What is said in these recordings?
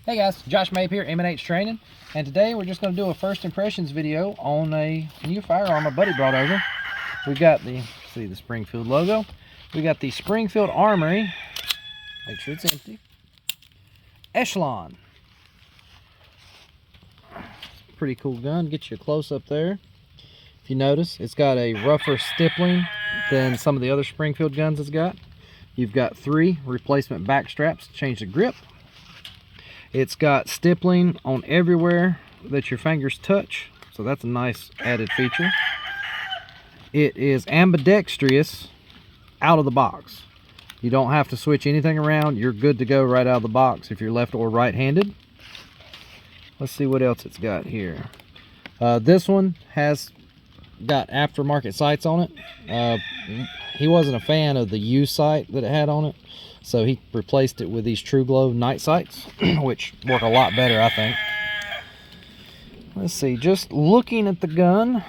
Hey guys, Josh Mape here, M&H Training, and today we're just going to do a first impressions video on a new firearm my buddy brought over. We got the Springfield logo. We got the Springfield Armory. Make sure it's empty. Echelon. Pretty cool gun. Get you a close up there. If you notice, it's got a rougher stippling than some of the other Springfield guns it's got. You've got 3 replacement back straps to change the grip. It's got stippling on everywhere that your fingers touch, so that's a nice added feature. It is ambidextrous out of the box. You don't have to switch anything around. You're good to go right out of the box if you're left or right-handed. Let's see what else it's got here. This one has got aftermarket sights on it. He wasn't a fan of the U sight that it had on it, so he replaced it with these True Glow night sights, which work a lot better, I think. Let's see, just looking at the gun,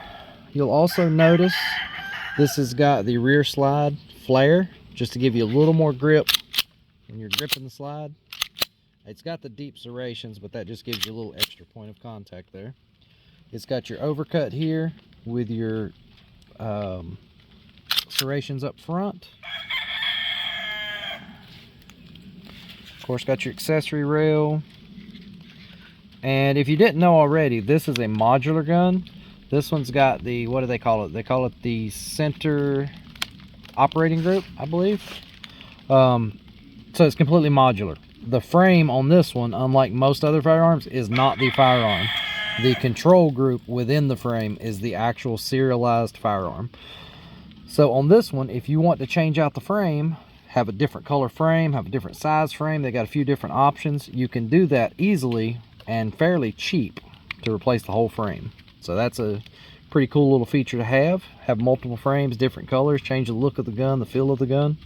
you'll also notice this has got the rear slide flare, just to give you a little more grip when you're gripping the slide. It's got the deep serrations, but that just gives you a little extra point of contact there. It's got your overcut here with your serrations up front. Of course, got your accessory rail. And if you didn't know already, this is a modular gun. This one's got the, what do they call it? They call it the center operating group, I believe. So it's completely modular. The frame on this one, unlike most other firearms, is not the firearm. The control group within the frame is the actual serialized firearm. So on this one, if you want to change out the frame, have a different color frame, have a different size frame, they got a few different options, you can do that easily and fairly cheap to replace the whole frame. So that's a pretty cool little feature to have. Have multiple frames, different colors, change the look of the gun, the feel of the gun.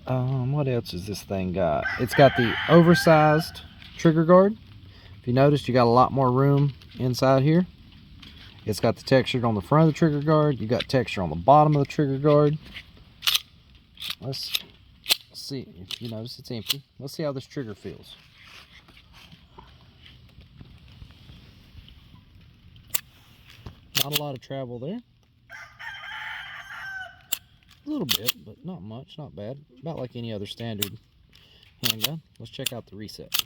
What else has this thing got? It's got the oversized trigger guard. If you notice, you got a lot more room inside here. It's got the texture on the front of the trigger guard. You got texture on the bottom of the trigger guard. Let's see. If you notice, it's empty. Let's see how this trigger feels. Not a lot of travel there. A little bit, but not much, not bad. About like any other standard handgun. Let's check out the reset.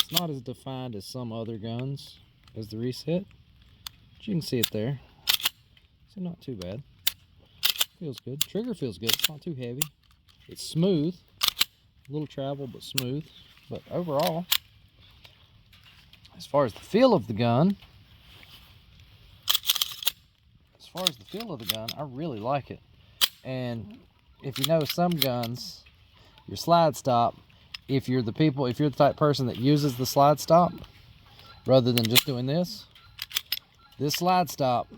It's not as defined as some other guns as the reset, but you can see it there. So not too bad. Feels good. Trigger feels good. It's not too heavy. It's smooth. A little travel, but smooth. But overall, as far as the feel of the gun, I really like it. And if you know some guns, your slide stop, if you're the type of person that uses the slide stop rather than just doing this slide stop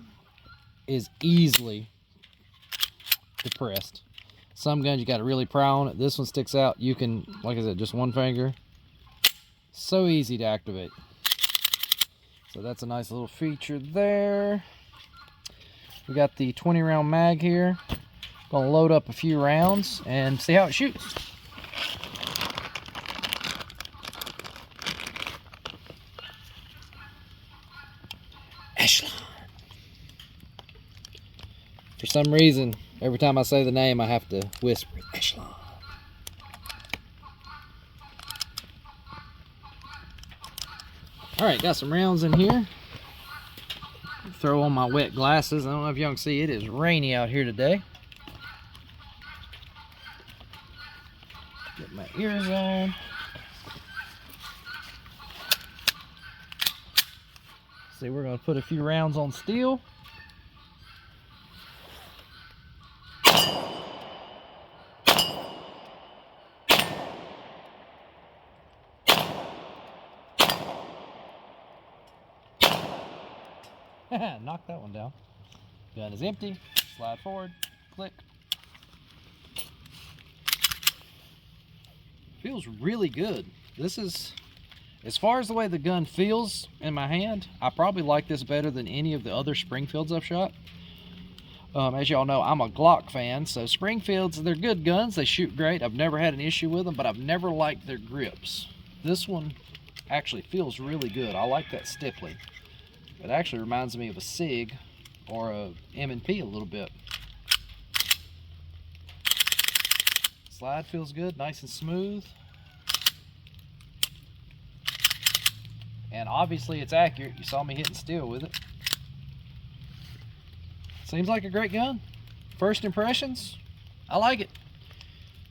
is easily depressed. Some guns you got to really pry on it. This one sticks out. You can, like I said, just one finger. So easy to activate. So that's a nice little feature there. We got the 20 round mag here. Gonna load up a few rounds and see how it shoots. Echelon. For some reason, every time I say the name, I have to whisper Echelon. Alright, got some rounds in here. Throw on my wet glasses. I don't know if y'all can see, it is rainy out here today. Get my ears on. See, we're going to put a few rounds on steel. Knock that one down. Gun is empty. Slide forward. Click. Feels really good. This is, as far as the way the gun feels in my hand, I probably like this better than any of the other Springfields I've shot. As y'all know, I'm a Glock fan, so Springfields, they're good guns. They shoot great. I've never had an issue with them, but I've never liked their grips. This one actually feels really good. I like that stippling. It actually reminds me of a SIG or a M&P a little bit. Slide feels good, nice and smooth. And obviously it's accurate. You saw me hitting steel with it. Seems like a great gun. First impressions, I like it.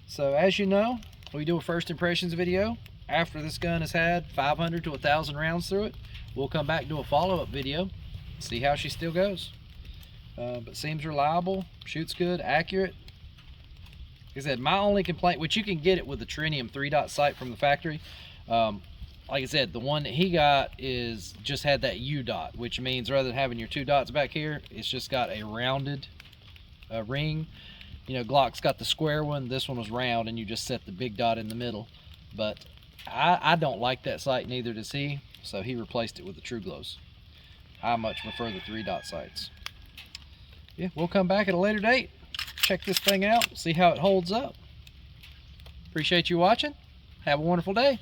So as you know, we do a first impressions video. After this gun has had 500 to 1,000 rounds through it, we'll come back and do a follow-up video, see how she still goes. But seems reliable, shoots good, accurate. Like I said, my only complaint, which you can get it with the Trinium 3-dot sight from the factory. Like I said, the one that he got is just had that U dot, which means rather than having your 2 dots back here, it's just got a rounded ring. You know, Glock's got the square one. This one was round, and you just set the big dot in the middle. But I don't like that sight, neither does he, so he replaced it with the True Glows. I much prefer the 3-dot sights. Yeah, we'll come back at a later date, check this thing out, see how it holds up. Appreciate you watching. Have a wonderful day.